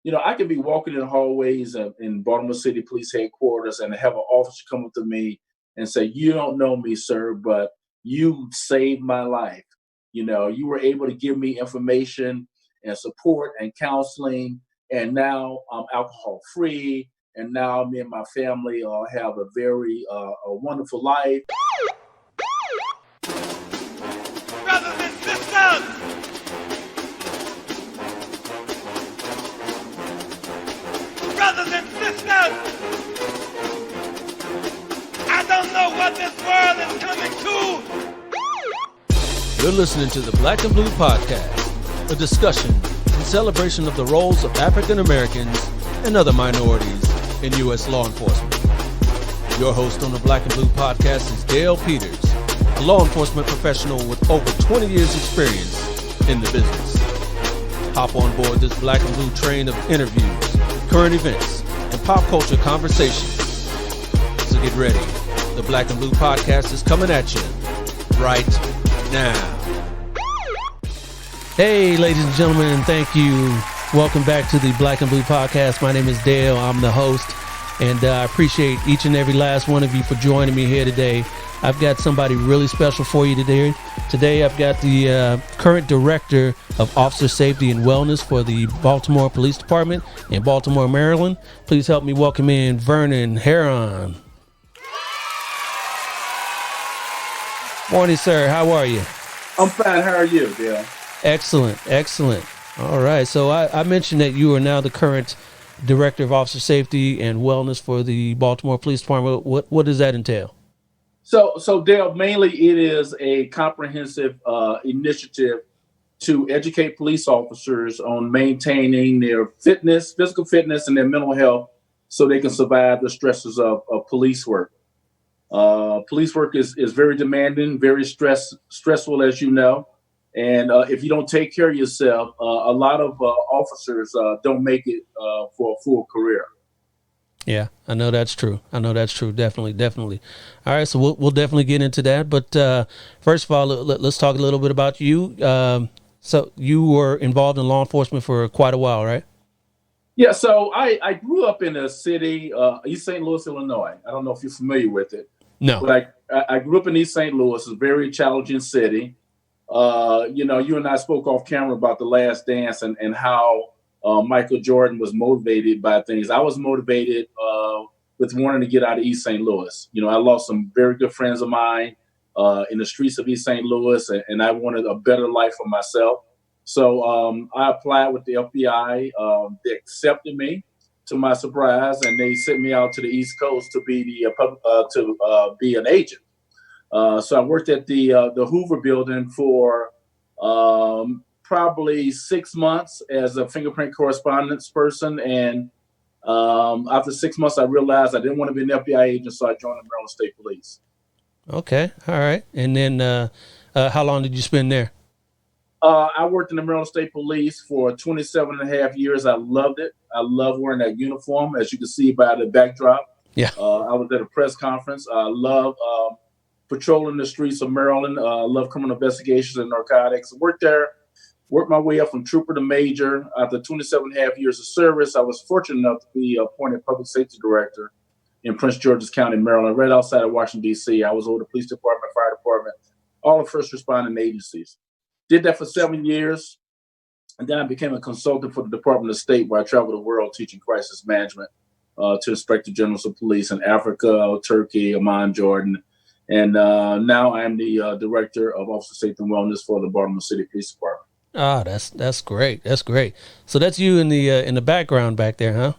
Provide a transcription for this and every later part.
I can be walking in the hallways in Baltimore City Police Headquarters and have an officer come up to me and say, "You don't know me, sir, but you saved my life. You were able to give me information and support and counseling, and now I'm alcohol free, and now me and my family have a very a wonderful life." Brothers and sisters, brothers and sisters, I don't know what this world is coming to. You're listening to the Black and Blue Podcast, a discussion and celebration of the roles of African Americans and other minorities in U.S. law enforcement. Your host on the Black and Blue Podcast is Dale Peters, a law enforcement professional with over 20 years experience in the business. Hop on board this Black and Blue train of interviews, current events, and pop culture conversations. So get ready. The Black and Blue Podcast is coming at you right now. Hey, ladies and gentlemen, and thank you. Welcome back to the Black and Blue Podcast. My name is Dale. I'm the host, and I appreciate each and every last one of you for joining me here today. I've got somebody really special for you today. Today, I've got the current director of Officer Safety and Wellness for the Baltimore Police Department in Baltimore, Maryland. Please help me welcome in Vernon Herron. Morning, sir. How are you? I'm fine. How are you, Dale? Excellent. All right. So I mentioned that you are now the current director of Officer Safety and Wellness for the Baltimore Police Department. What does that entail? So Dale, mainly it is a comprehensive initiative to educate police officers on maintaining their fitness, physical fitness, and their mental health so they can survive the stresses of police work. Police work is very demanding, very stressful, as you know. And if you don't take care of yourself, a lot of officers don't make it for a full career. Yeah, I know that's true. Definitely. All right, so we'll definitely get into that. But first of all, let's talk a little bit about you. So you were involved in law enforcement for quite a while, right? Yeah, so I grew up in a city, East St. Louis, Illinois. I don't know if you're familiar with it. No. But I grew up in East St. Louis, a very challenging city. You and I spoke off camera about The Last Dance and how Michael Jordan was motivated by things. I was motivated with wanting to get out of East St. Louis. I lost some very good friends of mine in the streets of East St. Louis, and I wanted a better life for myself. So I applied with the FBI. They accepted me, to my surprise, and they sent me out to the East Coast to be be an agent. So I worked at the Hoover Building for probably 6 months as a fingerprint correspondence person, and after 6 months, I realized I didn't want to be an FBI agent, so I joined the Maryland State Police. Okay, all right. And then how long did you spend there? I worked in the Maryland State Police for 27 and a half years. I loved it. I love wearing that uniform, as you can see by the backdrop. Yeah. I was at a press conference. I love patrolling the streets of Maryland. I love criminal investigations and narcotics. Worked my way up from trooper to major. After 27 and a half years of service, I was fortunate enough to be appointed public safety director in Prince George's County, Maryland, right outside of Washington, D.C. I was over the police department, fire department, all the first responding agencies. Did that for 7 years, and then I became a consultant for the Department of State, where I traveled the world teaching crisis management to Inspector Generals of Police in Africa, Turkey, Oman, Jordan, and now I am the director of Officer Safety and Wellness for the Baltimore City Police Department. Ah, that's great. That's great. So that's you in the background back there, huh?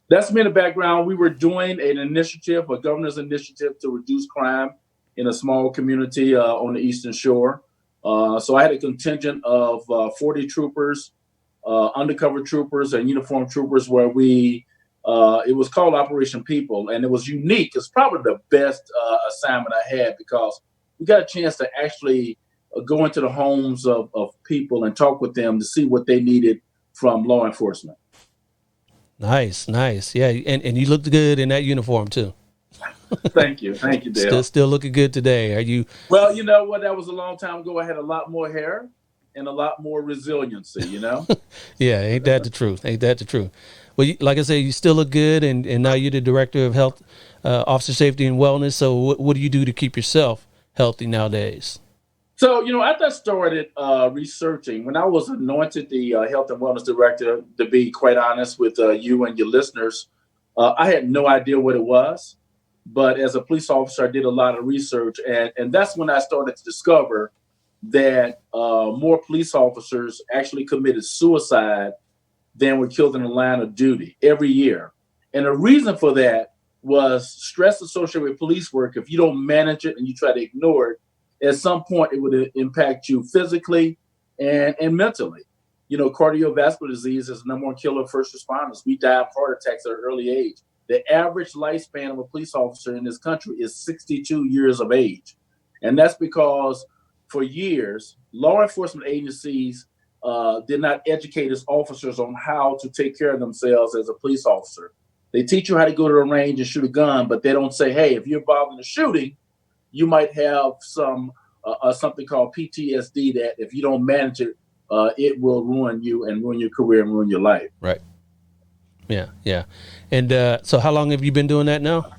That's me in the background. We were doing an initiative, a governor's initiative to reduce crime in a small community on the Eastern Shore. So I had a contingent of 40 troopers, undercover troopers and uniformed troopers where it was called Operation People, and it was unique. It's probably the best assignment I had because we got a chance to actually go into the homes of people and talk with them to see what they needed from law enforcement. Nice. Yeah, and you looked good in that uniform too. Thank you, Dale. Still looking good today. Are you? Well, you know what? That was a long time ago. I had a lot more hair. and a lot more resiliency, you know? Yeah, ain't that the truth? Ain't that the truth? Well, like I said, you still look good, and now you're the director of health, officer safety and wellness. So what do you do to keep yourself healthy nowadays? So, after I started researching, when I was anointed the health and wellness director, to be quite honest with you and your listeners, I had no idea what it was. But as a police officer, I did a lot of research, and that's when I started to discover that more police officers actually committed suicide than were killed in the line of duty every year. And the reason for that was stress associated with police work. If you don't manage it and you try to ignore it, at some point it would impact you physically and mentally. Cardiovascular disease is the number one killer of first responders. We die of heart attacks at an early age. The average lifespan of a police officer in this country is 62 years of age. And that's because for years, law enforcement agencies did not educate its officers on how to take care of themselves as a police officer. They teach you how to go to a range and shoot a gun, but they don't say, hey, if you're involved in a shooting, you might have something called PTSD that if you don't manage it, it will ruin you and ruin your career and ruin your life. Right. Yeah. And so how long have you been doing that now?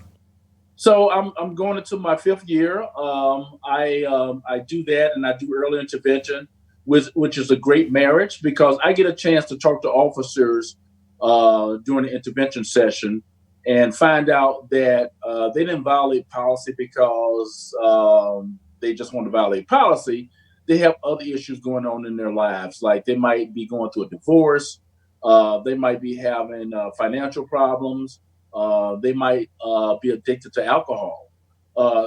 So I'm going into my 5th year. I do that, and I do early intervention, which is a great marriage because I get a chance to talk to officers during the intervention session and find out that they didn't violate policy because they just want to violate policy. They have other issues going on in their lives, like they might be going through a divorce. They might be having financial problems. They might be addicted to alcohol.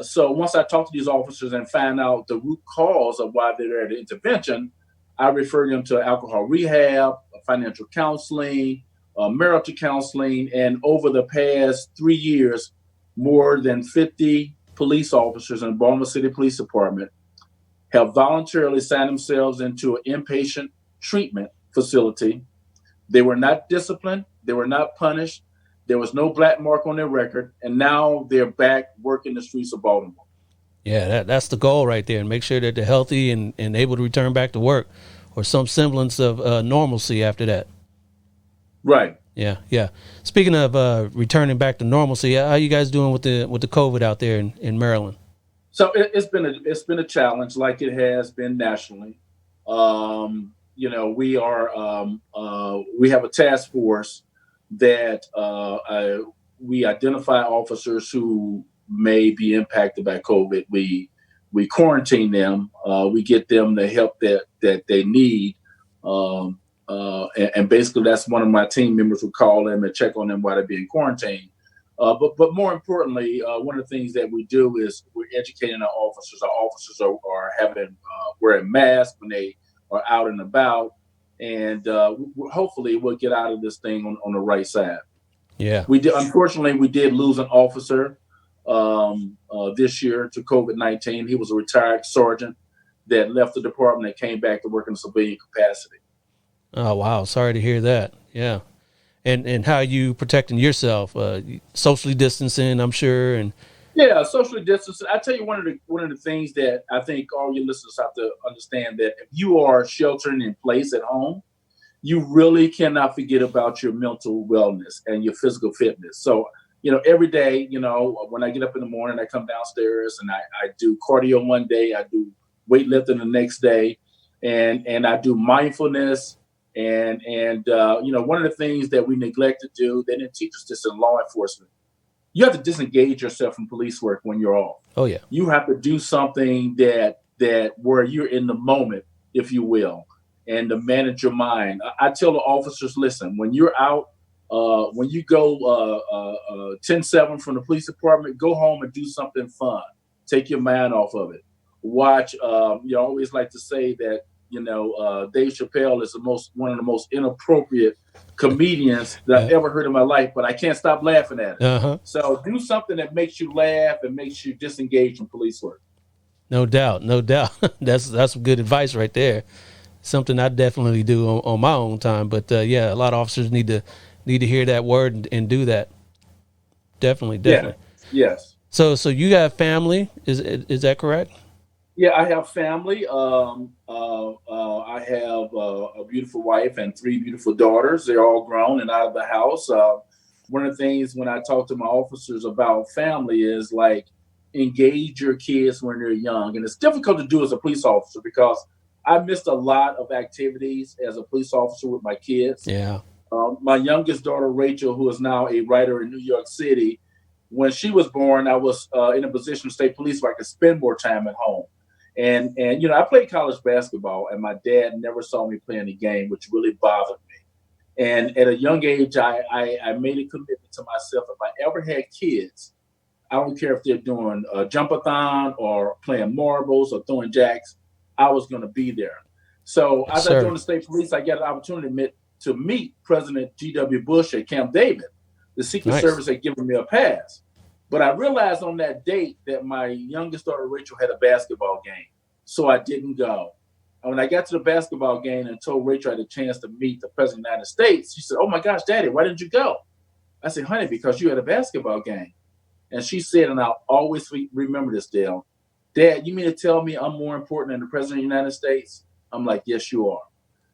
So once I talk to these officers and find out the root cause of why they're at the intervention, I refer them to alcohol rehab, financial counseling, marital counseling. And over the past 3 years, more than 50 police officers in the Baltimore City Police Department have voluntarily signed themselves into an inpatient treatment facility. They were not disciplined. They were not punished. There was no black mark on their record. And now they're back working the streets of Baltimore. Yeah, that's the goal right there. And make sure that they're healthy and able to return back to work or some semblance of normalcy after that. Right. Yeah. Speaking of returning back to normalcy, how you guys doing with the COVID out there in Maryland? So it's been a challenge, like it has been nationally. We have a task force that we identify officers who may be impacted by COVID. We quarantine them. We get them the help that they need. And basically, that's one of my team members would call them and check on them while they're being quarantined. But more importantly, one of the things that we do is we're educating our officers. Our officers are wearing masks when they are out and about, and hopefully we'll get out of this thing on the right side. Yeah, Unfortunately, we did lose an officer this year to COVID-19. He was a retired sergeant that left the department and came back to work in a civilian capacity. Oh wow, sorry to hear that. Yeah. And how are you protecting yourself? Socially distancing, I'm sure. And yeah, socially distancing. I tell you, one of the things that I think all your listeners have to understand, that if you are sheltering in place at home, you really cannot forget about your mental wellness and your physical fitness. So, every day, when I get up in the morning, I come downstairs and I do cardio one day, I do weightlifting the next day, and I do mindfulness. And one of the things that we neglect to do, they didn't teach us this in law enforcement. You have to disengage yourself from police work when you're off. Oh yeah. You have to do something that where you're in the moment, if you will, and to manage your mind. I tell the officers, listen, when you're out, when you go 10-7 from the police department, go home and do something fun. Take your mind off of it. Watch. You always like to say that, Dave Chappelle is one of the most inappropriate comedians that I've ever heard in my life, but I can't stop laughing at it. Uh-huh. So do something that makes you laugh and makes you disengage from police work. No doubt. That's some good advice right there. Something I definitely do on my own time. But yeah, a lot of officers need to hear that word and do that. Definitely. Yeah. Yes. So you got family? Is that correct? Yeah, I have family. I have a beautiful wife and three beautiful daughters. They're all grown and out of the house. One of the things when I talk to my officers about family is like engage your kids when they're young, and it's difficult to do as a police officer because I missed a lot of activities as a police officer with my kids. Yeah, My youngest daughter, Rachel, who is now a writer in New York City, when she was born, I was in a position to state police where I could spend more time at home. And you know, I played college basketball, and my dad never saw me playing the game, which really bothered me. And at a young age, I made a commitment to myself: if I ever had kids, I don't care if they're doing a jump-a-thon or playing marbles or throwing jacks, I was going to be there. So yes, as I sir. joined the state police, I got an opportunity to meet President G.W. Bush at Camp David. The Secret Nice. Service had given me a pass. But I realized on that date that my youngest daughter, Rachel, had a basketball game. So I didn't go. And when I got to the basketball game and told Rachel I had a chance to meet the President of the United States, she said, "Oh my gosh, Daddy, why didn't you go?" I said, "Honey, because you had a basketball game." And she said, and I'll always remember this, Dale, "Dad, you mean to tell me I'm more important than the President of the United States?" I'm like, "Yes, you are."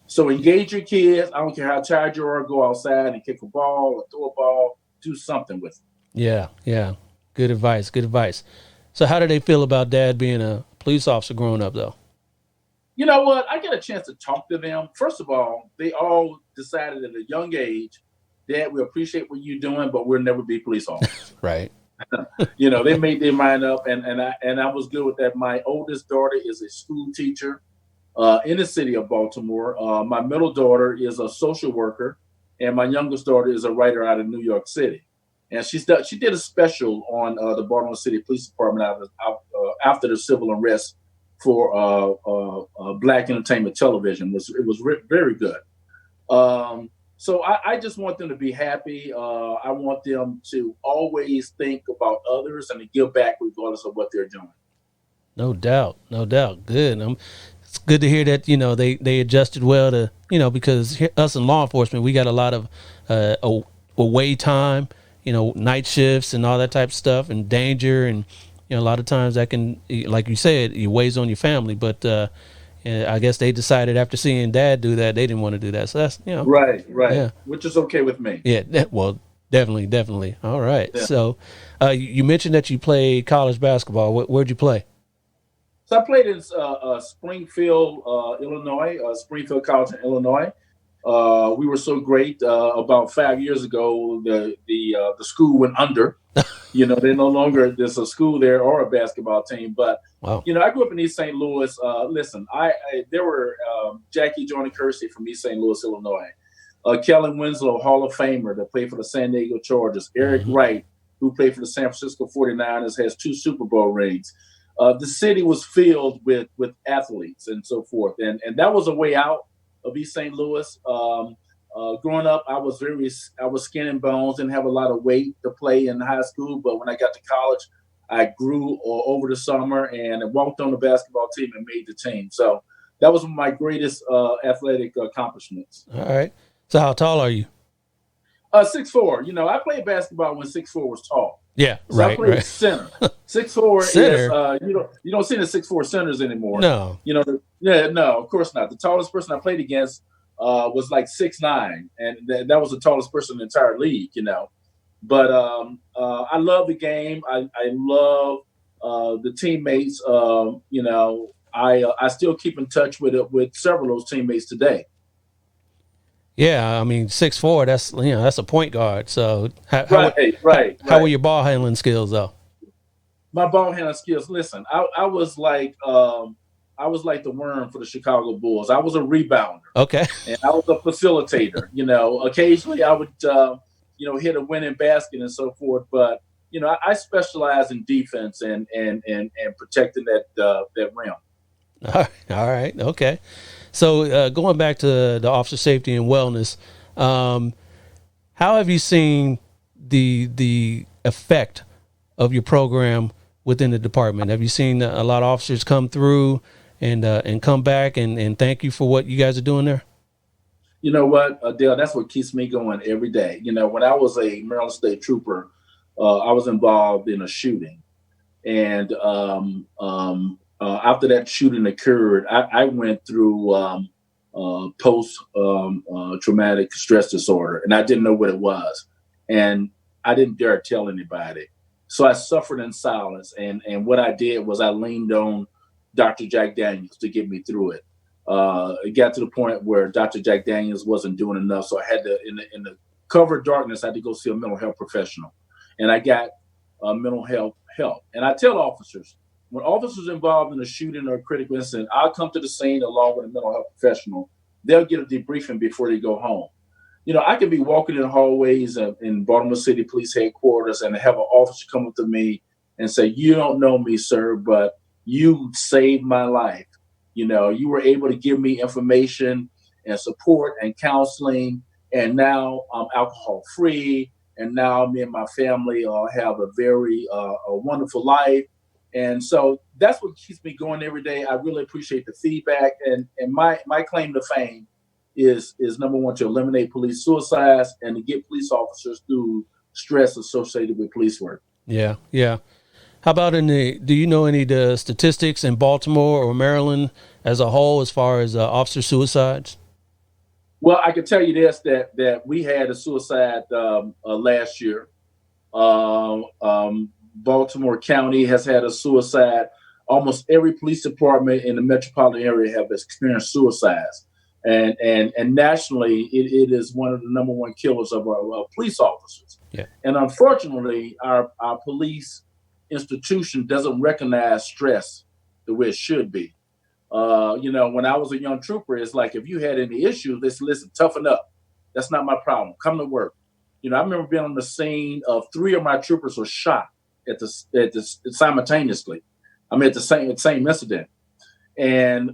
So engage your kids. I don't care how tired you are, go outside and kick a ball or throw a ball, do something with them. Yeah, yeah. Good advice. Good advice. So, how do they feel about Dad being a police officer growing up, though? You know what? I get a chance to talk to them. First of all, they all decided at a young age, Dad, we appreciate what you're doing, but we'll never be police officers. Right. You know, they made their mind up, and I was good with that. My oldest daughter is a school teacher in the city of Baltimore. My middle daughter is a social worker, and my youngest daughter is a writer out of New York City. And she did a special on the Baltimore City Police Department after the civil unrest for Black Entertainment Television. It was very good. So I just want them to be happy. I want them to always think about others and to give back regardless of what they're doing. No doubt. No doubt. Good. It's good to hear that, they adjusted well to, because us in law enforcement, we got a lot of away time, night shifts and all that type of stuff and danger. And, a lot of times that can, like you said, it weighs on your family. But I guess they decided after seeing Dad do that, they didn't want to do that. So that's, Right, yeah. which is okay with me. Yeah. Well, definitely. Definitely. All right. Yeah. So you mentioned that you played college basketball. Where'd you play? So I played in Springfield, Illinois, Springfield College in Illinois. We were so great. About 5 years ago, the school went under. They no longer there's a school there or a basketball team. But Wow. I grew up in East St. Louis. Listen, there were Jackie Joyner Kersey from East St. Louis, Illinois. Kellen Winslow, Hall of Famer, that played for the San Diego Chargers. Eric Wright, who played for the San Francisco 49ers, has 2 Super Bowl rings. The city was filled with athletes and so forth, and that was a way out of East St. Louis. Growing up, I was skin and bones, didn't have a lot of weight to play in high school, but when I got to college, I grew over the summer and I walked on the basketball team and made the team. So that was one of my greatest athletic accomplishments. All right. So how tall are you? 6'4". I played basketball when 6'4" was tall. Yeah, So I right, played right. center. 6'4" Center? is you don't see the 6'4" centers anymore. No. No, of course not. The tallest person I played against was like 6'9", and that was the tallest person in the entire league. But I love the game. I love the teammates. I still keep in touch with several of those teammates today. Yeah, I mean 6'4", that's a point guard. So Right. How were your ball handling skills though? My ball handling skills. Listen, I was like the worm for the Chicago Bulls. I was a rebounder. Okay. And I was a facilitator. Occasionally I would hit a winning basket and so forth. But I specialize in defense and protecting that rim. All right. Okay. So going back to the officer safety and wellness, how have you seen the effect of your program within the department? Have you seen a lot of officers come through and come back and thank you for what you guys are doing there? You know what, Dale, that's what keeps me going every day. When I was a Maryland State Trooper, I was involved in a shooting. And after that shooting occurred, I went through post traumatic stress disorder, and I didn't know what it was, and I didn't dare tell anybody. So I suffered in silence, and what I did was I leaned on Dr. Jack Daniels to get me through it. It got to the point where Dr. Jack Daniels wasn't doing enough, so I had to, in the cover of darkness, I had to go see a mental health professional, and I got mental health help. And I tell officers, when officers involved in a shooting or a critical incident, I'll come to the scene along with a mental health professional. They'll get a debriefing before they go home. I could be walking in the hallways in Baltimore City Police Headquarters and have an officer come up to me and say, "You don't know me, sir, but you saved my life. You were able to give me information and support and counseling, and now I'm alcohol free, and now me and my family have a very a wonderful life." And so that's what keeps me going every day. I really appreciate the feedback, and my claim to fame is number one, to eliminate police suicides and to get police officers through stress associated with police work. Yeah, yeah. How about do you know any of the statistics in Baltimore or Maryland as a whole as far as officer suicides? Well, I can tell you this, that we had a suicide last year. Baltimore County has had a suicide. Almost every police department in the metropolitan area have experienced suicides. And nationally, it is one of the number one killers of our police officers. Yeah. And unfortunately, our police institution doesn't recognize stress the way it should be. When I was a young trooper, it's like, if you had any issues, listen, toughen up. That's not my problem. Come to work. I remember being on the scene of 3 of my troopers were shot simultaneously. At the same incident. And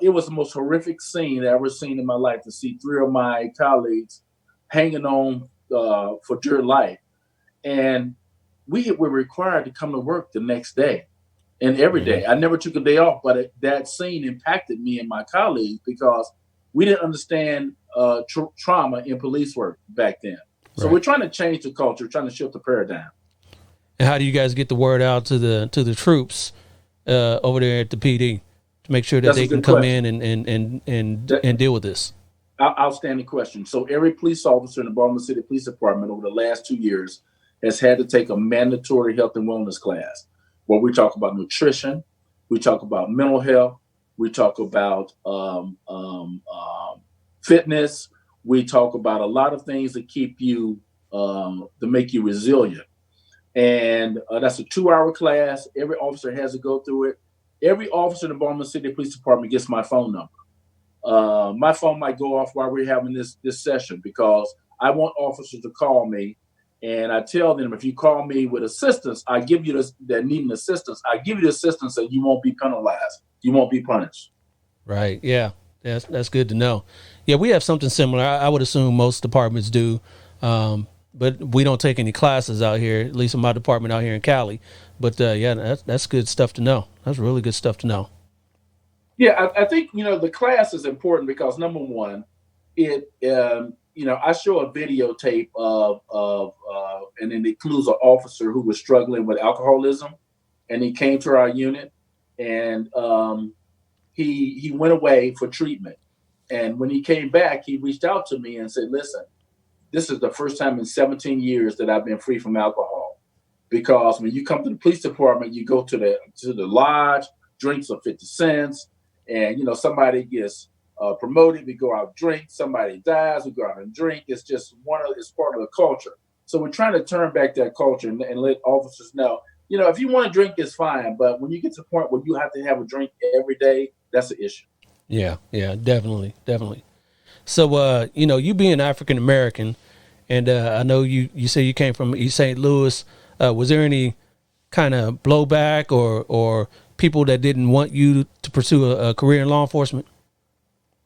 it was the most horrific scene I've ever seen in my life, to see 3 of my colleagues hanging on for dear life. And we were required to come to work the next day and every day. I never took a day off, but that scene impacted me and my colleagues because we didn't understand trauma in police work back then. So Right. We're trying to change the culture, trying to shift the paradigm. And how do you guys get the word out to the troops over there at the PD to make sure that they can come in and deal with this? Outstanding question. So every police officer in the Baltimore City Police Department over the last 2 years has had to take a mandatory health and wellness class where we talk about nutrition, we talk about mental health, we talk about fitness, we talk about a lot of things that keep you, to make you resilient. And that's a 2-hour class. Every officer has to go through it. Every officer in the Baltimore City Police Department gets my phone number. My phone might go off while we're having this session because I want officers to call me, and I tell them, if you call me with assistance, I give you that needing assistance. I give you the assistance that you won't be penalized. You won't be punished. Right. Yeah. That's good to know. Yeah, we have something similar. I would assume most departments do, but we don't take any classes out here, at least in my department out here in Cali. But yeah, that's good stuff to know. That's really good stuff to know. Yeah, I think the class is important because number one, it I show a videotape of and it includes an officer who was struggling with alcoholism, and he came to our unit, and he went away for treatment, and when he came back, he reached out to me and said, "Listen, this is the first time in 17 years that I've been free from alcohol, because when you come to the police department, you go to the lodge, drinks are 50 cents, and somebody gets promoted, we go out and drink. Somebody dies, we go out and drink. It's just it's part of the culture. So we're trying to turn back that culture and let officers know, if you want to drink, it's fine. But when you get to the point where you have to have a drink every day, that's an issue." Yeah, definitely. So, you being African American, and I know you say you came from East St. Louis. Was there any kind of blowback or people that didn't want you to pursue a career in law enforcement?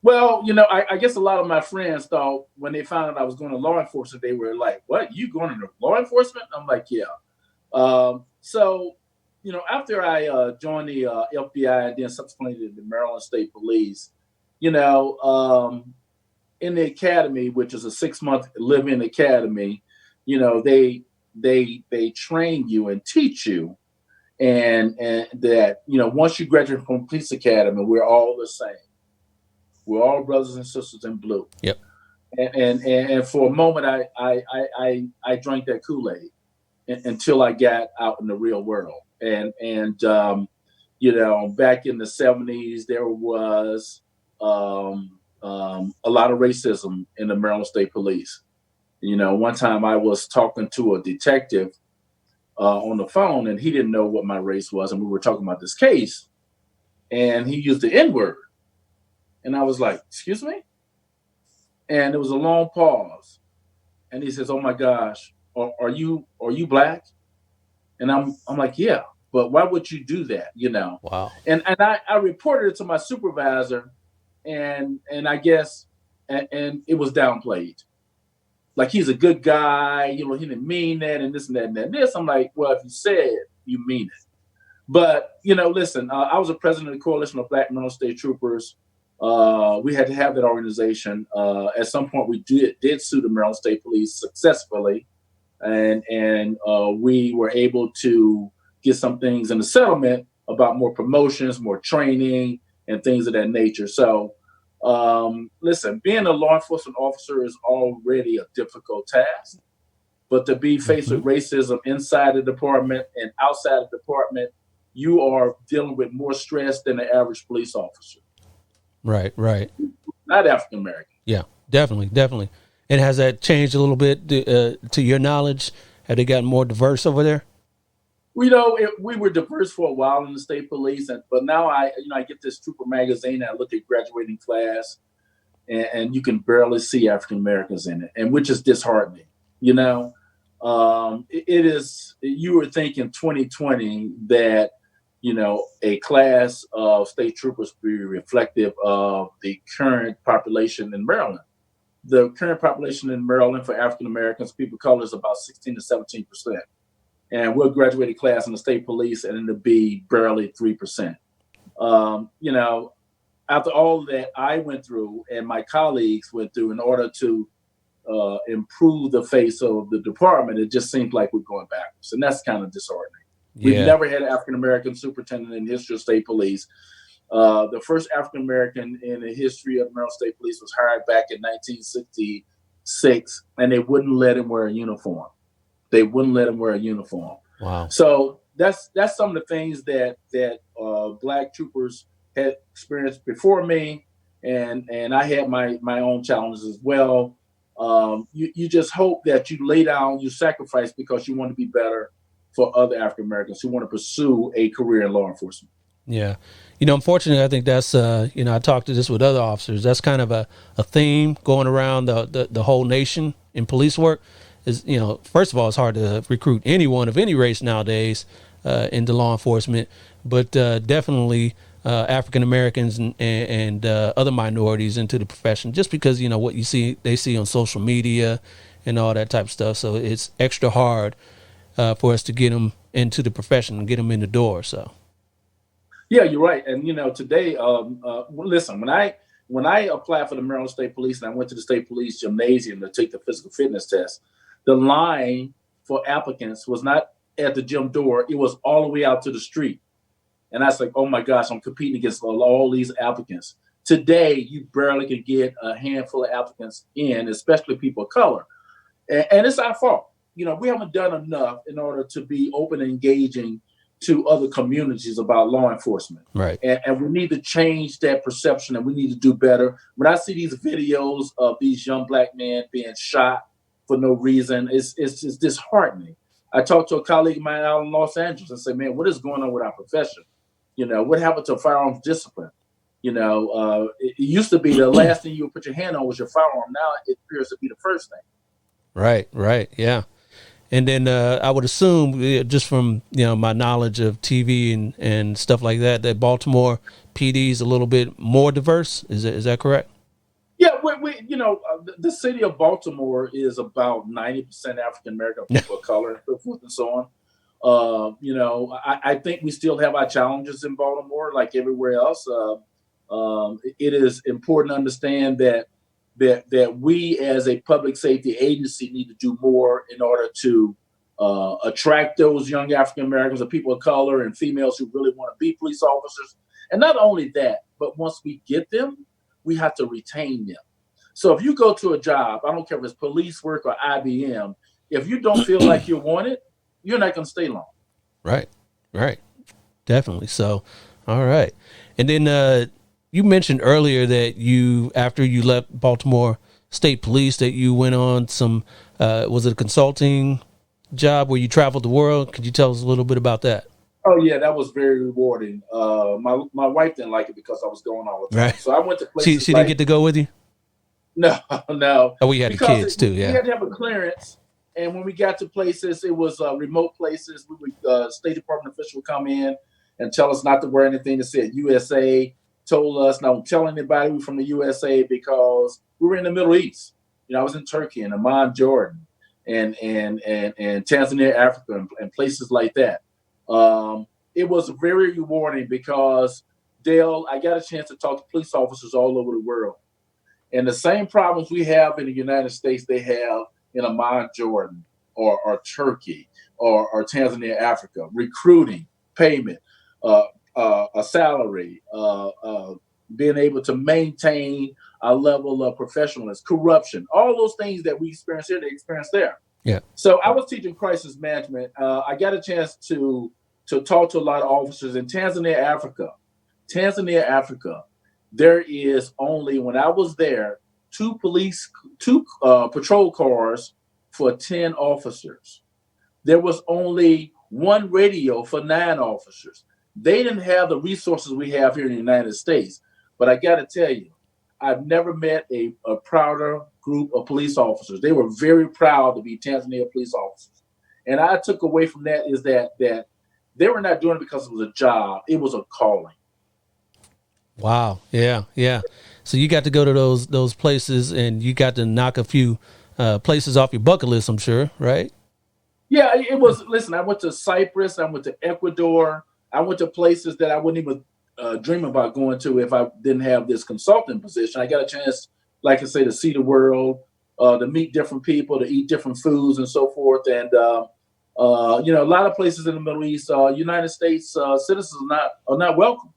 Well, I guess a lot of my friends thought when they found out I was going to law enforcement, they were like, "What? You going into law enforcement?" I'm like, "Yeah." So, after I joined the FBI and then subsequently the Maryland State Police, in the academy, which is a 6-month live-in academy, they train you and teach you. and that, once you graduate from police academy, we're all the same. We're all brothers and sisters in blue. Yep. And for a moment, I drank that Kool-Aid until I got out in the real world. And back in the 70s, there was a lot of racism in the Maryland State Police. One time I was talking to a detective on the phone, and he didn't know what my race was, and we were talking about this case, and he used the N-word, and I was like, "Excuse me?" And there was a long pause, and he says, "Oh my gosh, are you black?" And I'm like, "Yeah, but why would you do that?" Wow. And I reported it to my supervisor, and I guess and it was downplayed. Like, he's a good guy, he didn't mean that, and this and that and that and this. I'm like, well, if you said it, you mean it. But, listen, I was a president of the Coalition of Black Maryland State Troopers. We had to have that organization. At some point, we did sue the Maryland State Police successfully, and we were able to get some things in the settlement about more promotions, more training, and things of that nature. So, listen, being a law enforcement officer is already a difficult task, but to be faced with racism inside the department and outside the department, you are dealing with more stress than the average police officer. Right. Not African American. Yeah, definitely. And has that changed a little bit to your knowledge? Have they gotten more diverse over there? We were diverse for a while in the state police, but now I get this Trooper magazine and I look at graduating class, and you can barely see African Americans in it, and which is disheartening. It is. You would think in 2020 that a class of state troopers be reflective of the current population in Maryland. The current population in Maryland for African Americans, people of color, is about 16 to 17%. And we're a graduated class in the state police, and it'll be barely 3%. After all that I went through and my colleagues went through in order to improve the face of the department, it just seems like we're going backwards. And that's kind of disheartening. Yeah. We've never had an African-American superintendent in the history of state police. The first African-American in the history of the Maryland State Police was hired back in 1966, and they wouldn't let him wear a uniform. Wow. So that's some of the things that Black troopers had experienced before me, and I had my own challenges as well. You just hope that you lay down, you sacrifice because you want to be better for other African Americans who want to pursue a career in law enforcement. Yeah. Unfortunately, I think that's, I talked to this with other officers. That's kind of a theme going around the whole nation in police work. Is, first of all, it's hard to recruit anyone of any race nowadays into law enforcement, but definitely African Americans and other minorities into the profession, just because what they see on social media and all that type of stuff. So it's extra hard for us to get them into the profession and get them in the door. So. Yeah, you're right. And today, listen, when I applied for the Maryland State Police and I went to the State Police gymnasium to take the physical fitness test, the line for applicants was not at the gym door. It was all the way out to the street. And I was like, oh my gosh, I'm competing against all these applicants. Today, you barely can get a handful of applicants in, especially people of color. And it's our fault. We haven't done enough in order to be open and engaging to other communities about law enforcement. Right. And we need to change that perception, and we need to do better. When I see these videos of these young Black men being shot for no reason, it's just disheartening. I talked to a colleague of mine out in Los Angeles and said, man, what is going on with our profession? What happened to firearms discipline? It used to be the last thing you would put your hand on was your firearm. Now it appears to be the first thing. Right. Yeah. And then I would assume, just from my knowledge of TV and stuff like that Baltimore PD is a little bit more diverse. Is that correct? Yeah, the city of Baltimore is about 90% African American people of color, and so forth and so on. I think we still have our challenges in Baltimore, like everywhere else. It is important to understand that we as a public safety agency need to do more in order to attract those young African Americans or people of color and females who really want to be police officers. And not only that, but once we get them, we have to retain them. So if you go to a job, I don't care if it's police work or IBM, if you don't feel like you're wanted, you're not going to stay long. Right. Definitely. So, all right. And then you mentioned earlier that after you left Baltimore State Police, that you went on some, was it a consulting job where you traveled the world? Could you tell us a little bit about that? Oh yeah, that was very rewarding. My wife didn't like it because I was going all the time. Right. So I went to places. She didn't get to go with you? No. Oh, we had the kids too. Yeah. We had to have a clearance, and when we got to places, it was remote places. We would State Department official would come in and tell us not to wear anything that said USA. Told us not to tell anybody we from the USA because we were in the Middle East. I was in Turkey and Amman, Jordan, and Tanzania, Africa, and places like that. It was very rewarding because, Dale, I got a chance to talk to police officers all over the world. And the same problems we have in the United States, they have in Amman, Jordan, or Turkey, or Tanzania, Africa. Recruiting, payment, a salary, being able to maintain a level of professionalism, corruption, all those things that we experience here, they experience there. Yeah. So I was teaching crisis management. I got a chance to talk to a lot of officers in Tanzania, Africa. There is only, when I was there, two patrol cars for 10 officers. There was only one radio for 9 officers. They didn't have the resources we have here in the United States. But I got to tell you, I've never met a prouder group of police officers. They were very proud to be Tanzania police officers. And I took away from that is that they were not doing it because it was a job. It was a calling. Wow. Yeah. So you got to go to those places, and you got to knock a few places off your bucket list, I'm sure, right? Yeah, it was. Listen, I went to Cyprus. I went to Ecuador. I went to places that I wouldn't even dream about going to if I didn't have this consulting position. I got a chance, like I say, to see the world, to meet different people, to eat different foods and so forth. And, a lot of places in the Middle East, United States citizens are not welcome.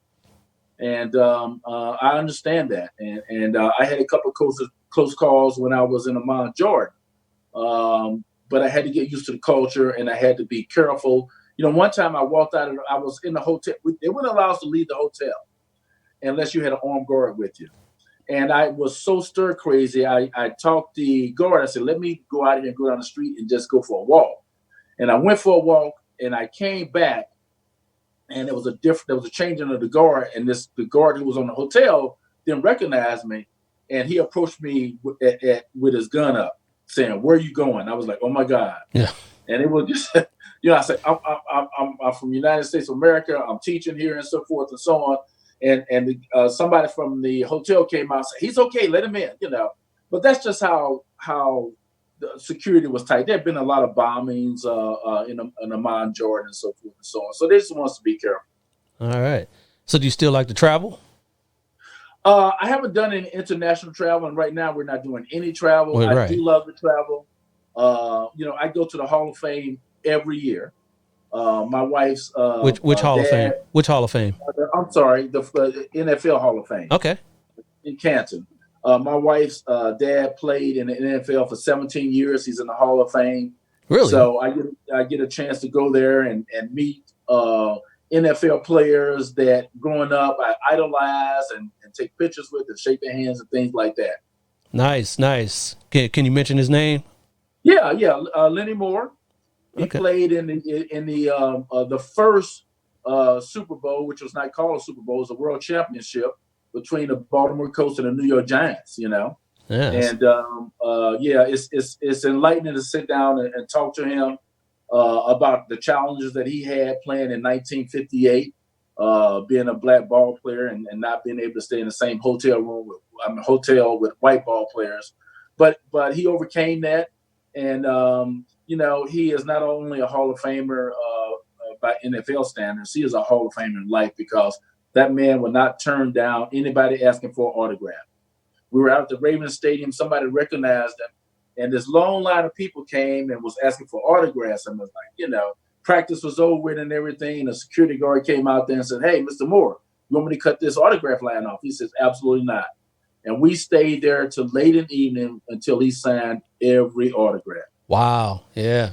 And I understand that. And I had a couple of close calls when I was in Amman, Jordan. But I had to get used to the culture, and I had to be careful. One time I walked out, I was in the hotel. They wouldn't allow us to leave the hotel unless you had an armed guard with you. And I was so stir crazy. I talked the guard. I said, let me go out here and go down the street and just go for a walk. And I went for a walk, and I came back, and there was a changing of the guard. And the guard who was on the hotel didn't recognize me. And he approached me with his gun up, saying, where are you going? I was like, oh my God. Yeah. And it was just, I said, I'm from the United States of America. I'm teaching here and so forth and so on. And somebody from the hotel came out and said, he's okay, let him in, But that's just how the security was tight. There have been a lot of bombings in Amman, Jordan, and so forth and so on. So they just want us to be careful. All right. So do you still like to travel? I haven't done any international travel, and right now we're not doing any travel. Well, right. I do love to travel. I go to the Hall of Fame every year. My wife's which Hall of Fame? Which Hall of Fame? I'm sorry, the NFL Hall of Fame. Okay. In Canton. My wife's dad played in the NFL for 17 years. He's in the Hall of Fame. Really? So I get a chance to go there and meet NFL players that growing up I idolize and take pictures with and shake their hands and things like that. Nice. Can you mention his name? Yeah. Lenny Moore. He Okay. played in the first Super Bowl, which was not called a Super Bowl, it was a World Championship between the Baltimore Colts and the New York Giants. Yes. And it's enlightening to sit down and talk to him about the challenges that he had playing in 1958, being a black ball player and not being able to stay in the same hotel with white ball players. But he overcame that, and he is not only a Hall of Famer by NFL standards, he is a Hall of Famer in life because that man would not turn down anybody asking for an autograph. We were out at the Ravens Stadium. Somebody recognized him, And this long line of people came and was asking for autographs. And I was like, practice was over with and everything. The security guard came out there and said, "Hey, Mr. Moore, you want me to cut this autograph line off?" He says, "Absolutely not." And we stayed there till late in the evening until he signed every autograph. Wow. Yeah.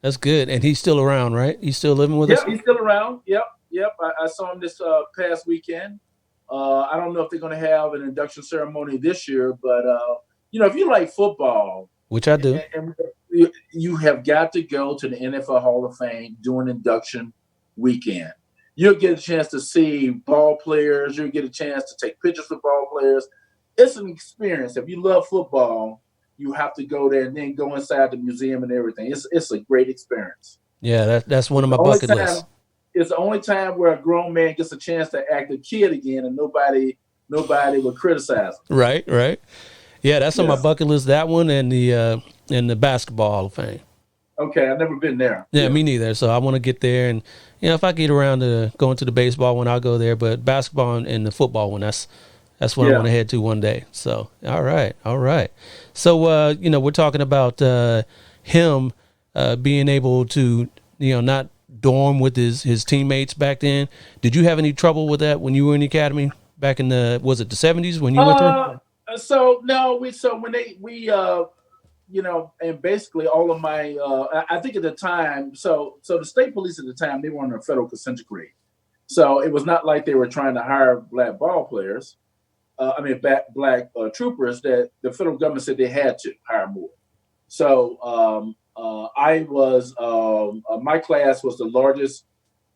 That's good. And he's still around, right? He's still living with us? Yeah, he's still around. Yep. I saw him this past weekend. I don't know if they're going to have an induction ceremony this year, but, if you like football, which I do, and you have got to go to the NFL Hall of Fame during induction weekend. You'll get a chance to see ball players. You'll get a chance to take pictures with ball players. It's an experience. If you love football, you have to go there and then go inside the museum and everything. It's a great experience. Yeah, that's one of my bucket lists. It's the only time where a grown man gets a chance to act a kid again, and nobody will criticize him. Right. Yeah, that's on my bucket list. That one and the Basketball Hall of Fame. Okay, I've never been there. Yeah, me neither. So I want to get there, and if I get around to going to the baseball one, I'll go there. But basketball and the football one, that's what I want to head to one day. So all right. So we're talking about him being able to not dorm with his teammates back then. Did you have any trouble with that when you were in the academy back in the 70s when you went through? So no, and basically all of my, I think at the time, so the state police at the time, they were on a federal consent decree. So it was not like they were trying to hire black ball players. Black troopers that the federal government said they had to hire more. So I was, my class was the largest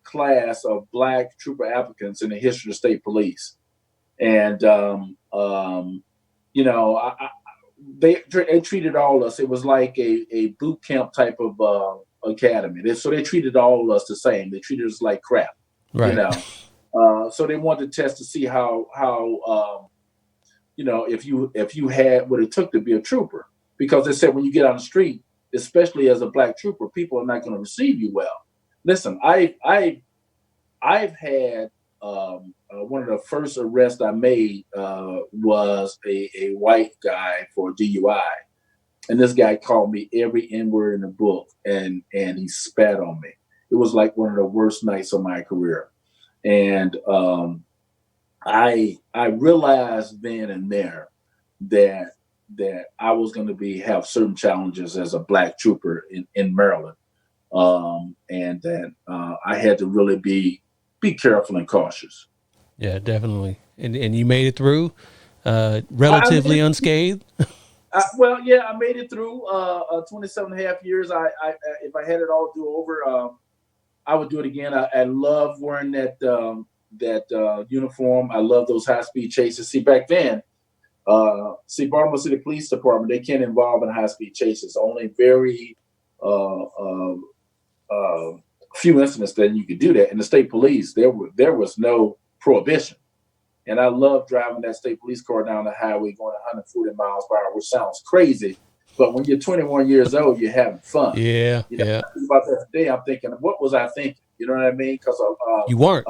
class of black trooper applicants in the history of the state police. And, they treated all of us. It was like a boot camp type of academy. So they treated all of us the same. They treated us like crap, right. So they wanted to test to see how if you had what it took to be a trooper, because they said when you get on the street, especially as a black trooper, people are not going to receive you well. Listen, I've had one of the first arrests I made was a white guy for DUI, and this guy called me every N-word in the book, and he spat on me. It was like one of the worst nights of my career, and I realized then and there that I was going to have certain challenges as a black trooper in Maryland, and that I had to really be careful and cautious. Yeah, definitely. And you made it through relatively unscathed? I made it through 27 and a half years. If I had it all do over, I would do it again. I love wearing that uniform. I love those high-speed chases. See, back then, Baltimore City Police Department, they can't involve in high-speed chases. Only very few incidents that you could do that. In the state police, there was no prohibition. And I love driving that state police car down the highway going 140 miles per hour, which sounds crazy. But when you're 21 years old, you're having fun. Yeah. About that today, I'm thinking, what was I thinking? You know what I mean? Because you weren't.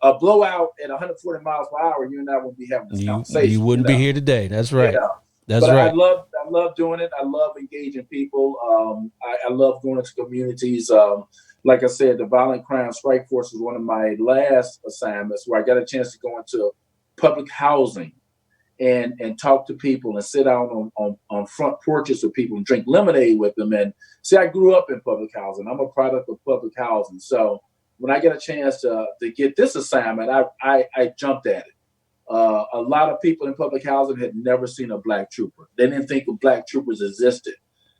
A blowout at 140 miles per hour, you and I wouldn't be having this conversation. You wouldn't be here today. That's right. That's but right. I love doing it. I love engaging people. I love going into communities. Like I said, the Violent Crime Strike Force was one of my last assignments where I got a chance to go into public housing and talk to people and sit out on front porches with people and drink lemonade with them. And see, I grew up in public housing. I'm a product of public housing. So when I get a chance to get this assignment, I jumped at it. A lot of people in public housing had never seen a black trooper. They didn't think black troopers existed.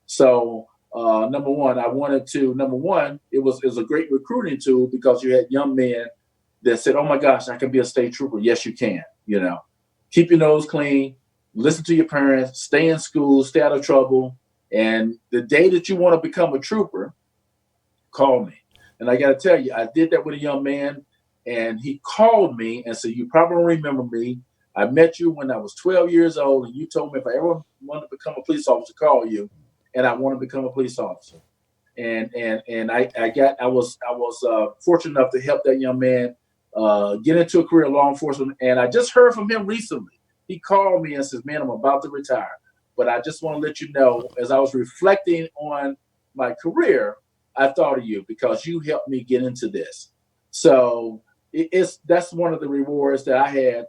So number one, it was a great recruiting tool because you had young men that said, "Oh my gosh, I can be a state trooper." Yes, you can. Keep your nose clean, listen to your parents, stay in school, stay out of trouble. And the day that you want to become a trooper, call me. And I got to tell you, I did that with a young man, and he called me and said, "You probably don't remember me. I met you when I was 12 years old, and you told me if I ever wanted to become a police officer, call you." And I want to become a police officer. And I was fortunate enough to help that young man get into a career in law enforcement. And I just heard from him recently. He called me and says, "Man, I'm about to retire. But I just want to let you know, as I was reflecting on my career, I thought of you because you helped me get into this. So that's one of the rewards that I had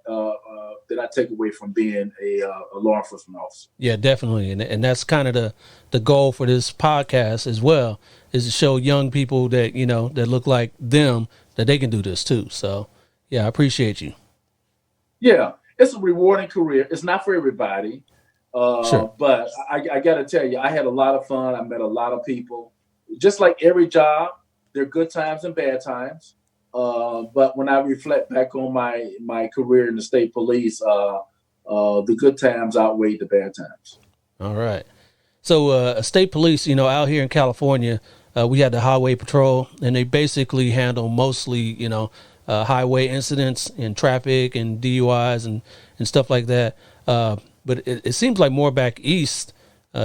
that I take away from being a law enforcement officer. Yeah, definitely. And that's kind of the goal for this podcast as well, is to show young people that, you know, that look like them, that they can do this too. So, yeah, I appreciate you. Yeah, it's a rewarding career. It's not for everybody. Sure. But I got to tell you, I had a lot of fun. I met a lot of people. Just like every job, there are good times and bad times. But when I reflect back on my career in the state police, the good times outweigh the bad times. All right. So, state police, you know, out here in California, we had the highway patrol, and they basically handle mostly, you know, highway incidents and traffic and DUIs and stuff like that. But it seems like more back east,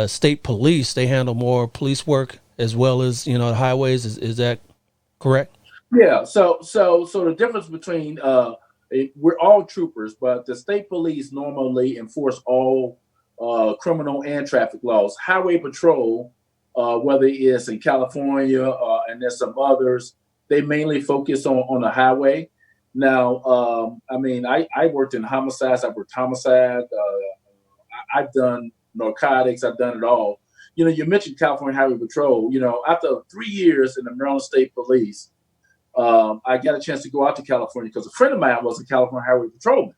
state police, they handle more police work as well as, you know, the highways. Is that correct? Yeah. So the difference between we're all troopers, but the state police normally enforce all criminal and traffic laws. Highway patrol, whether it's in California and there's some others, they mainly focus on the highway. Now, I mean, I worked in homicides. I worked homicide. I've done narcotics. I've done it all. You know, you mentioned California Highway Patrol. You know, after 3 years in the Maryland State Police, I got a chance to go out to California because a friend of mine was a California Highway Patrolman.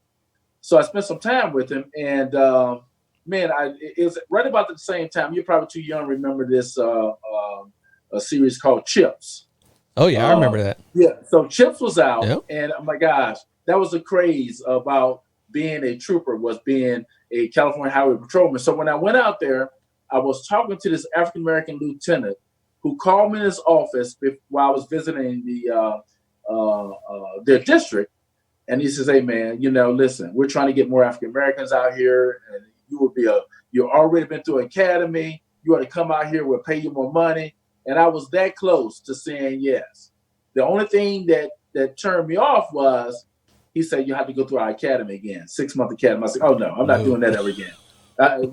So I spent some time with him, and man, it was right about the same time. You're probably too young to remember this a series called Chips. Oh, yeah, I remember that. Yeah, so Chips was out, Yep. and oh my gosh, that was the craze about being a trooper, was being a California Highway Patrolman. So when I went out there, I was talking to this African American lieutenant who called me in his office while I was visiting their district, and he says, "Hey man, you know, listen, we're trying to get more African Americans out here, and you've already been through academy. You ought to come out here. We'll pay you more money." And I was that close to saying yes. The only thing that turned me off was he said you have to go through our academy again, 6-month academy. I said, "Oh no, I'm not doing that ever again.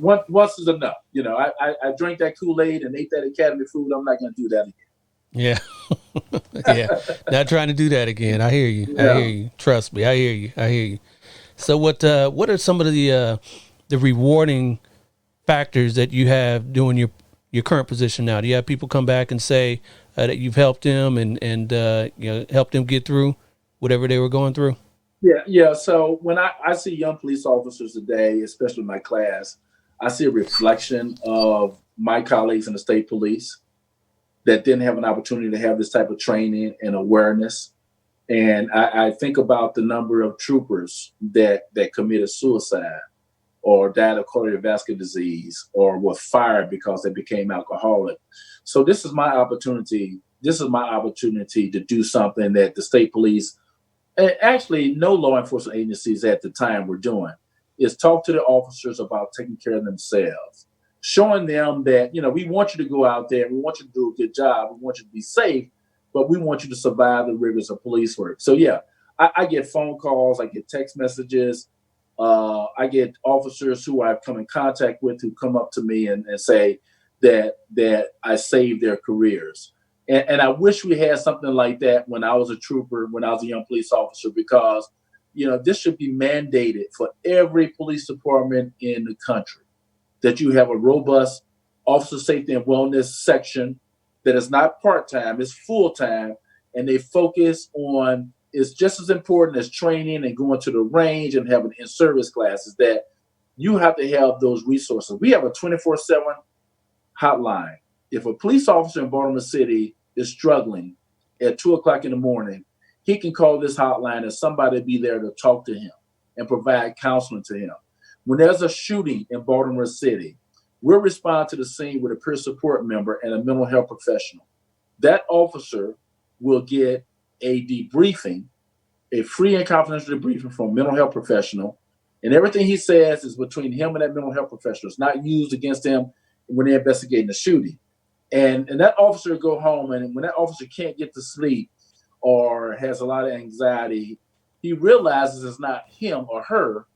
Once is enough." You know, I drank that Kool-Aid and ate that academy food. I'm not going to do that again. Yeah. Yeah. Not trying to do that again. I hear you. Yeah. I hear you. Trust me. I hear you. So what are some of the rewarding factors that you have doing your current position now? Do you have people come back and say that you've helped them and you know, helped them get through whatever they were going through? Yeah. So when I see young police officers today, especially my class, I see a reflection of my colleagues in the state police that didn't have an opportunity to have this type of training and awareness. And I think about the number of troopers that committed suicide or died of cardiovascular disease or were fired because they became alcoholic. So this is my opportunity. This is my opportunity to do something that the state police, and actually no law enforcement agencies at the time were doing, is talk to the officers about taking care of themselves, showing them that, you know, we want you to go out there, we want you to do a good job, we want you to be safe, but we want you to survive the rigors of police work. So yeah, I get phone calls, I get text messages, I get officers who I've come in contact with who come up to me and say that I saved their careers. And I wish we had something like that when I was a trooper, when I was a young police officer, because, you know, this should be mandated for every police department in the country, that you have a robust officer safety and wellness section that is not part-time, it's full-time, and they focus on, it's just as important as training and going to the range and having in-service classes, that you have to have those resources. We have a 24/7 hotline. If a police officer in Baltimore City is struggling at 2:00 in the morning, he can call this hotline and somebody be there to talk to him and provide counseling to him. When there's a shooting in Baltimore City, we'll respond to the scene with a peer support member and a mental health professional. That officer will get a debriefing, a free and confidential debriefing from a mental health professional, and everything he says is between him and that mental health professional. It's not used against him when they're investigating the shooting. And that officer will go home, and when that officer can't get to sleep or has a lot of anxiety, he realizes it's not him or her,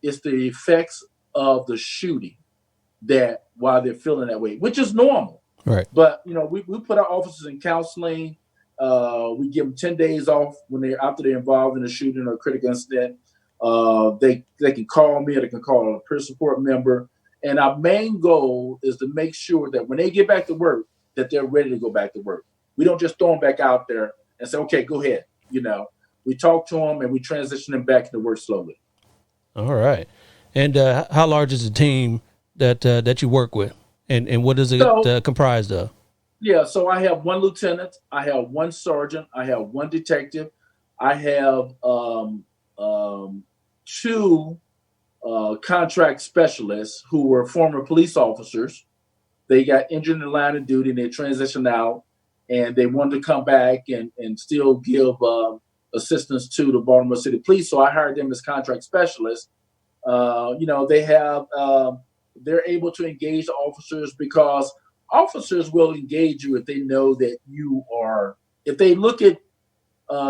it's the effects of the shooting. that while they're feeling that way, which is normal. Right. But, we put our officers in counseling. We give them 10 days off after they're involved in a shooting or a critical incident. They can call me or they can call a peer support member. And our main goal is to make sure that when they get back to work, that they're ready to go back to work. We don't just throw them back out there and say, okay, go ahead. We talk to them and we transition them back into work slowly. All right. And how large is the team that you work with? And what is it comprised of? Yeah, so I have one lieutenant, I have one sergeant, I have one detective, I have two contract specialists who were former police officers. They got injured in the line of duty and they transitioned out, and they wanted to come back and still give assistance to the Baltimore City Police. So I hired them as contract specialists. They're able to engage the officers because officers will engage you if they know that if they look at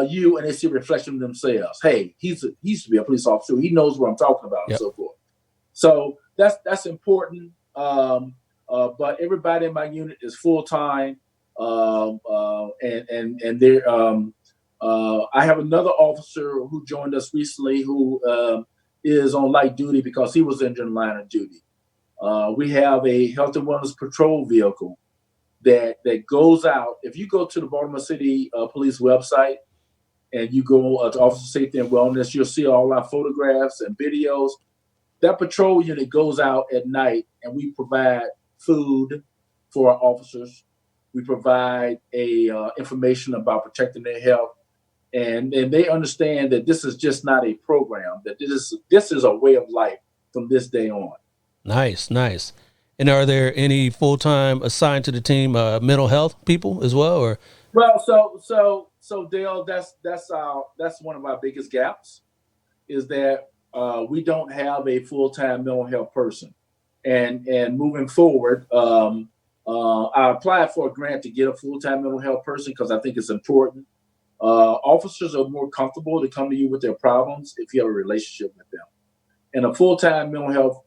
you and they see a reflection of themselves. Hey, he used to be a police officer. He knows what I'm talking about. Yep. And so forth. So that's important. But everybody in my unit is full time. And they're, I have another officer who joined us recently who is on light duty because he was injured in line of duty. We have a health and wellness patrol vehicle that goes out. If you go to the Baltimore City Police website and you go to Officer Safety and Wellness, you'll see all our photographs and videos. That patrol unit goes out at night and we provide food for our officers. We provide information about protecting their health. And they understand that this is just not a program, that this is a way of life from this day on. Nice. And are there any full-time assigned to the team mental health people as well, or? Well, so Dale, that's one of our biggest gaps, is that we don't have a full-time mental health person. And moving forward, I applied for a grant to get a full-time mental health person because I think it's important. Officers are more comfortable to come to you with their problems if you have a relationship with them. And a full-time mental health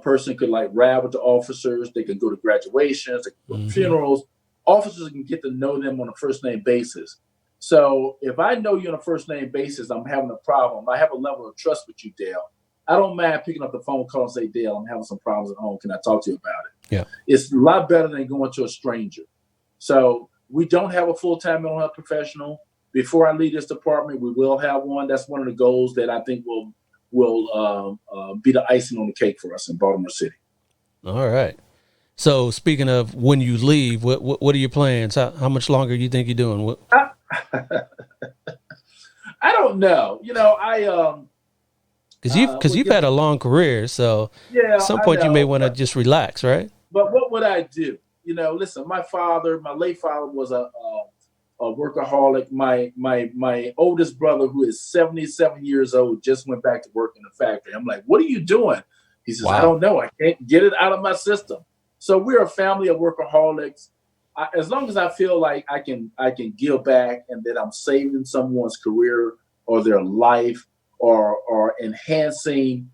person could ride with the officers. They could go to graduations, they could go to funerals. Officers can get to know them on a first name basis. So if I know you on a first name basis, I'm having a problem, I have a level of trust with you, Dale. I don't mind picking up the phone call and say, Dale, I'm having some problems at home. Can I talk to you about it? Yeah. It's a lot better than going to a stranger. So we don't have a full-time mental health professional. Before I leave this department, we will have one. That's one of the goals that I think will be the icing on the cake for us in Baltimore City. All right. So speaking of when you leave, what are your plans? How much longer do you think you're doing? I don't know. Because you've had a long career, so at some point you may want to just relax, right? But what would I do? Listen, my late father was a workaholic. My oldest brother, who is 77 years old, just went back to work in the factory. I'm like, what are you doing? He says, wow. I don't know. I can't get it out of my system. So we're a family of workaholics. As long as I feel like I can give back and that I'm saving someone's career or their life or enhancing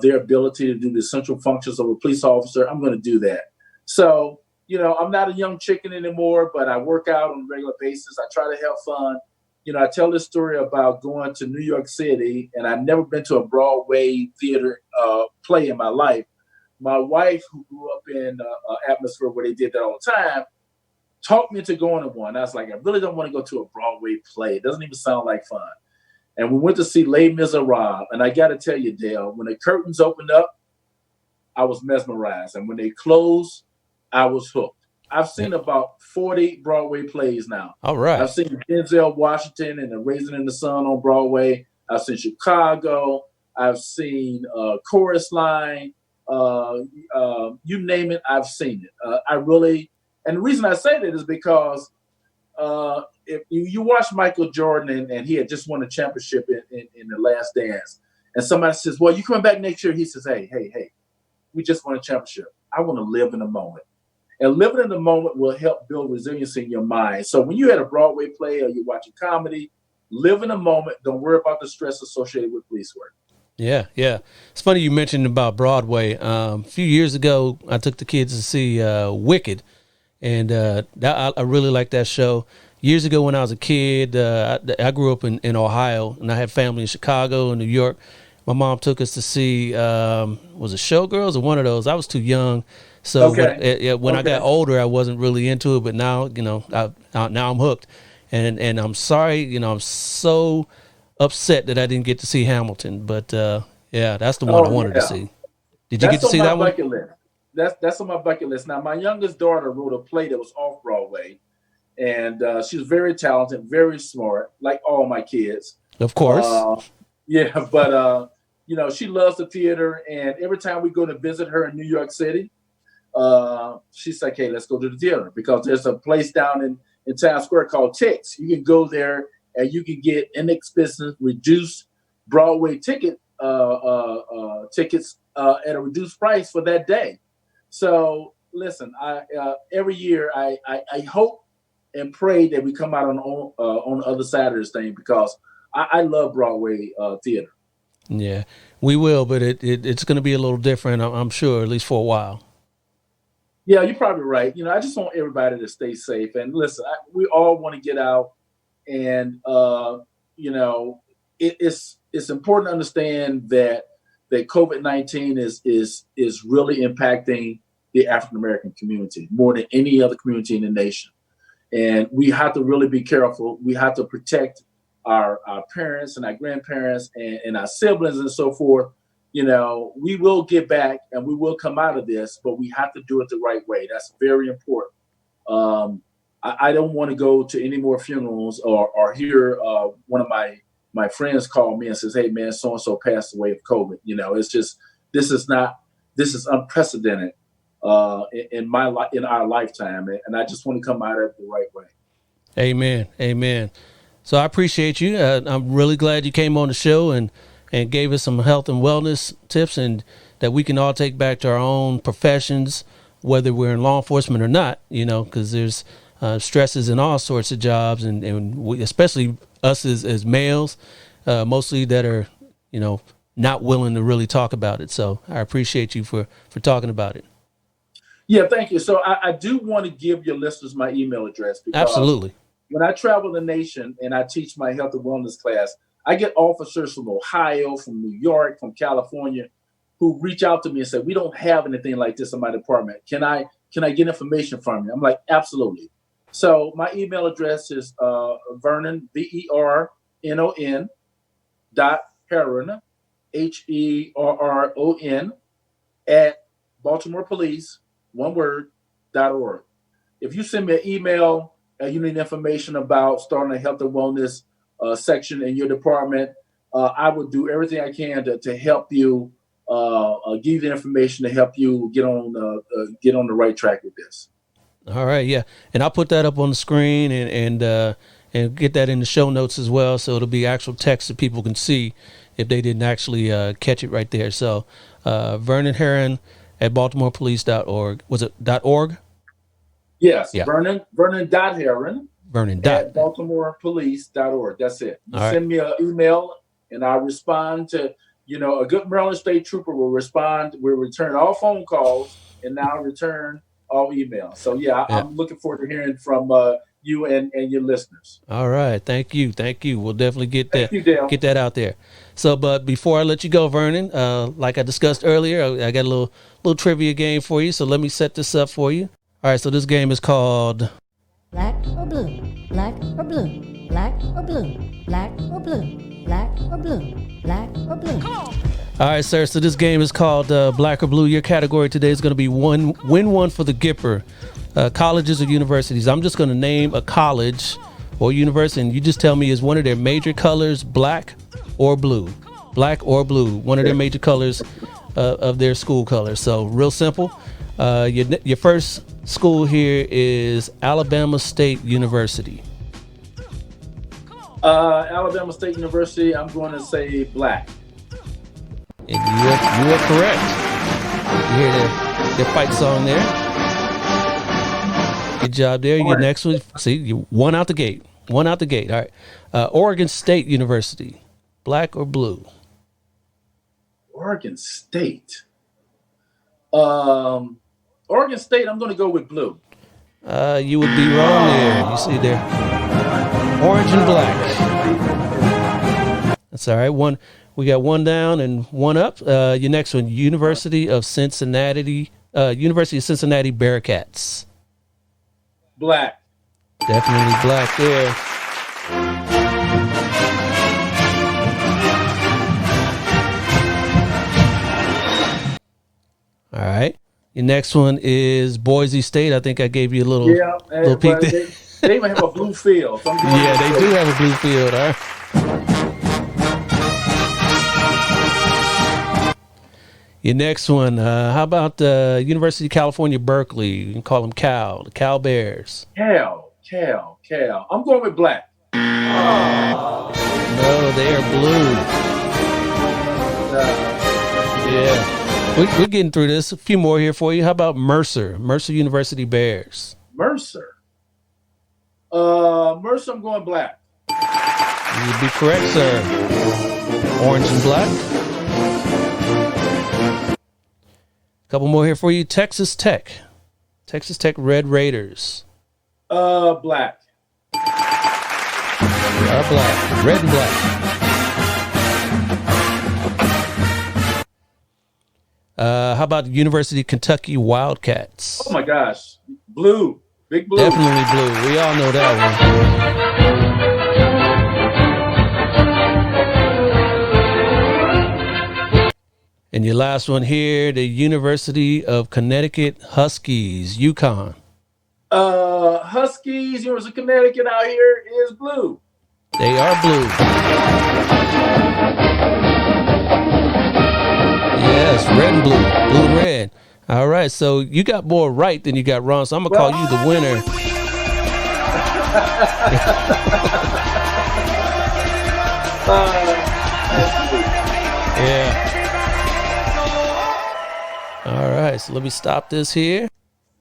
their ability to do the essential functions of a police officer, I'm going to do that. So, I'm not a young chicken anymore, but I work out on a regular basis. I try to have fun. I tell this story about going to New York City, and I've never been to a Broadway theater play in my life. My wife, who grew up in an atmosphere where they did that all the time, talked me into going to one. I was like, I really don't want to go to a Broadway play. It doesn't even sound like fun. And we went to see Les Miserables. And I got to tell you, Dale, when the curtains opened up, I was mesmerized. And when they closed, I was hooked. I've seen about 40 Broadway plays now. All right. I've seen Denzel Washington and the Raisin in the Sun on Broadway. I've seen Chicago. I've seen Chorus Line. You name it, I've seen it. And the reason I say that is because if you watch Michael Jordan and he had just won a championship in The Last Dance, and somebody says, well, you coming back next year? He says, hey, we just won a championship. I want to live in the moment. And living in the moment will help build resiliency in your mind. So when you're at a Broadway play or you're watching comedy, live in the moment. Don't worry about the stress associated with police work. Yeah, yeah. It's funny you mentioned about Broadway. A few years ago, I took the kids to see Wicked, and I really like that show. Years ago, when I was a kid, I grew up in Ohio, and I had family in Chicago and New York. My mom took us to see was it Showgirls or one of those? I was too young, so when I got older, I wasn't really into it. But now, now I'm hooked, and I'm sorry, I'm so upset that I didn't get to see Hamilton. But yeah, that's the one I wanted to see. Did you get to see that one? Bucket list. That's on my bucket list. Now, my youngest daughter wrote a play that was off Broadway, and she was very talented, very smart, like all my kids. Of course. Yeah, but she loves the theater, and every time we go to visit her in New York City, she's like, "Hey, let's go to the theater," because there's a place down in Times Square called Tix. You can go there and you can get inexpensive, reduced Broadway tickets at a reduced price for that day. So listen, every year I hope and pray that we come out on the other side of this thing, because I love Broadway theater. Yeah, we will, but it's going to be a little different, I'm sure, at least for a while. Yeah, you're probably right. I just want everybody to stay safe. And listen, we all want to get out, and it's important to understand that COVID-19 is really impacting the African American community more than any other community in the nation, and we have to really be careful. We have to protect our parents and our grandparents and our siblings and so forth. We will get back and we will come out of this, but we have to do it the right way. That's very important. I don't want to go to any more funerals or hear one of my friends call me and says, "Hey man, so-and-so passed away of COVID." It's just, this is unprecedented in our lifetime. And I just want to come out of it the right way. Amen. Amen. So I appreciate you. I'm really glad you came on the show and gave us some health and wellness tips, and that we can all take back to our own professions, whether we're in law enforcement or not, because there's stresses in all sorts of jobs, and we, especially us as males, mostly that are, not willing to really talk about it. So I appreciate you for talking about it. Yeah, thank you. So I do want to give your listeners my email address, because absolutely, when I travel the nation and I teach my health and wellness class, I get officers from Ohio, from New York, from California, who reach out to me and say, "We don't have anything like this in my department. Can I get information from you?" I'm like, absolutely. So my email address is Vernon, VERNON .Herron, HERRON at Baltimore Police, one word, .org. If you send me an email and you need information about starting a health and wellness section in your department, I would do everything I can to help you, give you the information to help you get on the right track with this. All right, yeah, and I'll put that up on the screen and get that in the show notes as well, so it'll be actual text that people can see if they didn't actually catch it right there. So Vernon Herron at BaltimorePolice.org. Was it .org? Yes, yeah. Vernon .Herron. At BaltimorePolice.org. That's it. You send me an email and I'll respond to, a good Maryland State Trooper will respond. We'll return all phone calls and now return all emails. So yeah, I'm looking forward to hearing from you and your listeners. All right. Thank you. We'll definitely get that out there. So, but before I let you go, Vernon, like I discussed earlier, I got a little trivia game for you. So let me set this up for you. All right. So this game is called Black or Blue, Black or Blue, Black or Blue, Black or Blue, Black or Blue, Black or Blue. All right, sir. So this game is called Black or Blue. Your category today is going to be win one for the Gipper. Colleges or universities. I'm just going to name a college or university, and you just tell me, is one of their major colors black or blue? Black or blue. One of their major colors of their school colors. So real simple. Your first school here is Alabama State University. Alabama State University, I'm going to say black. And you are correct. You hear the fight song there. Good job there. Your next one, see, you one out the gate. All right. Oregon State University, black or blue? Oregon State. Oregon State, I'm going to go with blue. You would be wrong there. You see there. Orange and black. That's all right. We got one down and one up. Your next one, University of Cincinnati Bearcats. Black. Definitely black there. All right. Your next one is Boise State. I think I gave you a little peek there. They even have a blue field. So yeah, they do have a blue field. All right. Your next one, how about University of California, Berkeley? You can call them Cal, the Cal Bears. Cal. I'm going with black. No, they are blue. Yeah. We're getting through this. A few more here for you. How about Mercer University Bears? Mercer, I'm going black. You'd be correct, sir. Orange and black. Couple more here for you. Texas Tech Red Raiders. Black. They are black. Red and black. How about the University of Kentucky Wildcats? Oh my gosh. Blue. Big blue. Definitely blue. We all know that one. And your last one here, the University of Connecticut Huskies, UConn. Huskies, University of Connecticut out here is blue. They are blue. Yes, red and blue. Blue and red. All right, so you got more right than you got wrong, so I'm going to call you the winner. Yeah. All right, so let me stop this here.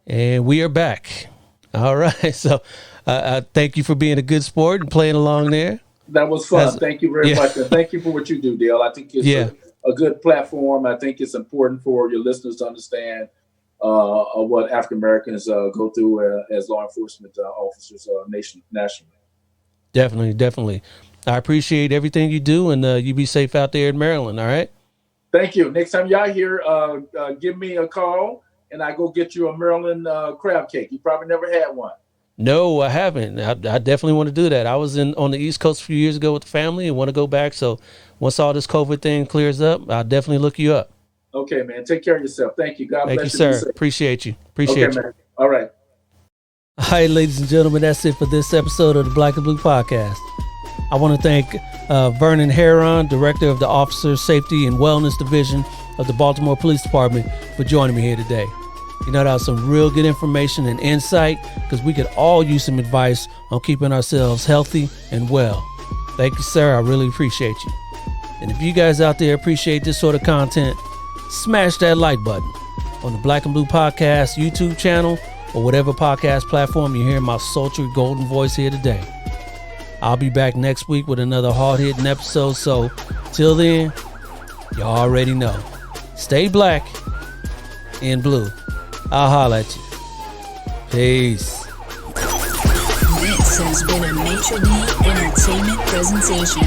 And we are back. All right, so thank you for being a good sport and playing along there. That was fun. Thank you very much. And thank you for what you do, Dale. I think it's a good platform. I think it's important for your listeners to understand what African Americans go through as law enforcement officers nationally. Definitely. I appreciate everything you do, and you be safe out there in Maryland, all right? Thank you. Next time y'all here, give me a call, and I go get you a Maryland crab cake. You probably never had one. No, I haven't. I definitely want to do that. I was on the East Coast a few years ago with the family and want to go back. So once all this COVID thing clears up, I'll definitely look you up. Okay, man. Take care of yourself. Thank you. God bless you. Thank you, sir. Appreciate you. Okay, man. All right. All right, ladies and gentlemen, that's it for this episode of the Black and Blue Podcast. I want to thank Vernon Herron, Director of the Officer Safety and Wellness Division of the Baltimore Police Department, for joining me here today. You know, that was some real good information and insight, because we could all use some advice on keeping ourselves healthy and well. Thank you, sir. I really appreciate you. And if you guys out there appreciate this sort of content, smash that like button on the Black and Blue Podcast YouTube channel or whatever podcast platform you're hearing my sultry golden voice here today. I'll be back next week with another hard-hitting episode. So till then, you already know. Stay black and blue. I'll holler at you. Peace. This has been a Maitre D' Entertainment presentation.